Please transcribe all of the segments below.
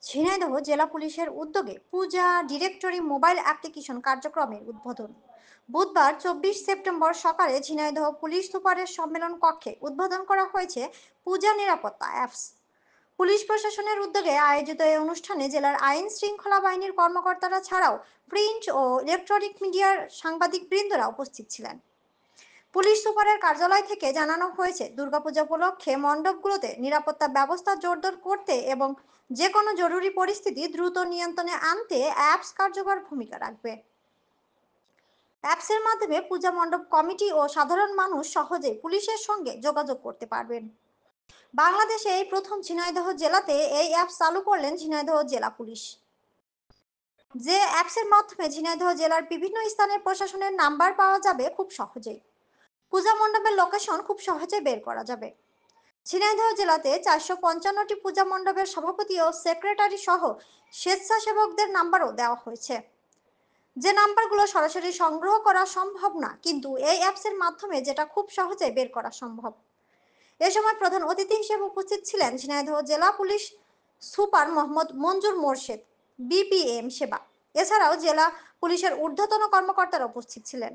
ঝিনাইদহ জেলা পুলিশের উদ্যোগে পূজা ডিরেক্টরি মোবাইল অ্যাপ্লিকেশন কার্যক্রমের উদ্বোধন বুধবার 24 সেপ্টেম্বর সকালে ঝিনাইদহ পুলিশ সুপারের সম্মেলন কক্ষে উদ্বোধন করা হয়েছে পূজা নিরাপত্তা অ্যাপস। পুলিশ প্রশাসনের উদ্যোগে আয়োজিত এই অনুষ্ঠানে জেলার আইন শৃঙ্খলা বাহিনীর কর্মকর্তারা ছাড়াও প্রিন্ট ও ইলেকট্রনিক মিডিয়ার সাংবাদিকবৃন্দরা উপস্থিত ছিলেন। পুলিশ সুপারের কার্যালয় থেকে জানানো হয়েছে, দুর্গাপূজা উপলক্ষে মণ্ডপগুলোতে নিরাপত্তা ব্যবস্থা জোরদার করতে এবং যে কোনো জরুরি পরিস্থিতি দ্রুত নিয়ন্ত্রণে আনতে অ্যাপস কার্যকর ভূমিকা রাখবে। অ্যাপসের মাধ্যমে পূজা মণ্ডপ কমিটি ও সাধারণ মানুষ সহজেই পুলিশের সঙ্গে যোগাযোগ করতে পারবেন। বাংলাদেশে এই প্রথম ঝিনাইদহ জেলাতে এই অ্যাপস চালু করলেন ঝিনাইদহ জেলা পুলিশ। যে অ্যাপসের মাধ্যমে ঝিনাইদহ জেলার বিভিন্ন স্থানের প্রশাসনের নাম্বার পাওয়া যাবে খুব সহজেই। পূজা মণ্ডপের লোকেশন খুব সহজে বের করা যাবে। ঝিনাইদহ জেলাতে 455টি পূজা মণ্ডপের সভাপতি ও সেক্রেটারি সহ স্বেচ্ছাসেবকদের নাম্বারও দেওয়া হয়েছে, যে নাম্বারগুলো সরাসরি সংগ্রহ করা সম্ভব না, কিন্তু এই অ্যাপসের মাধ্যমে যেটা খুব সহজে বের করা সম্ভব। এ সময় প্রধান অতিথি হিসেবে উপস্থিত ছিলেন ঝিনাইদহ জেলা পুলিশ সুপার মোহাম্মদ মঞ্জুর মোর্শেদ, বিপিএম সেবা। এছাড়াও জেলা পুলিশের ঊর্ধ্বতন কর্মকর্তারা উপস্থিত ছিলেন।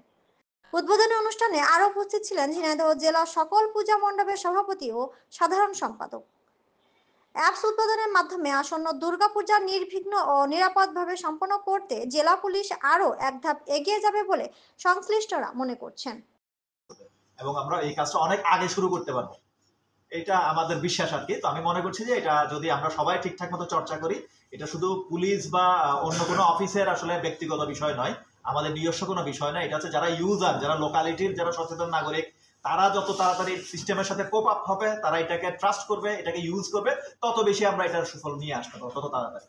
উদ্বোধনী অনুষ্ঠানে আরো উপস্থিত ছিলেন ঝিনাইদহ জেলা সকল পূজা মণ্ডপের সভাপতি ও সাধারণ সম্পাদক। অ্যাপস উদ্বোধনের মাধ্যমে আসন্ন দুর্গাপূজা নির্বিঘ্ন ও নিরাপদভাবে সম্পন্ন করতে জেলা পুলিশ আরো এক ধাপ এগিয়ে যাবে বলে সংশ্লিষ্টরা মনে করছেন এবং আমরা এই কাজটা অনেক আগে শুরু করতে পারবো, এটা আমাদের বিশ্বাস আর কি। তো আমি মনে করছি যে এটা যদি আমরা সবাই ঠিকঠাক মতো চর্চা করি, এটা শুধু পুলিশ বা অন্য কোনো অফিসের আসলে ব্যক্তিগত বিষয় নয়, আমাদের নিজস্ব কোনো বিষয় নয়। এটা হচ্ছে যারা ইউজার, যারা লোকালিটির যারা সচেতন নাগরিক, তারা যত তাড়াতাড়ি সিস্টেমের সাথে কোপ আপ হবে, তারা এটাকে ট্রাস্ট করবে, এটাকে ইউজ করবে, তত বেশি আমরা এটার সুফল নিয়ে আসতে পারবো তত তাড়াতাড়ি।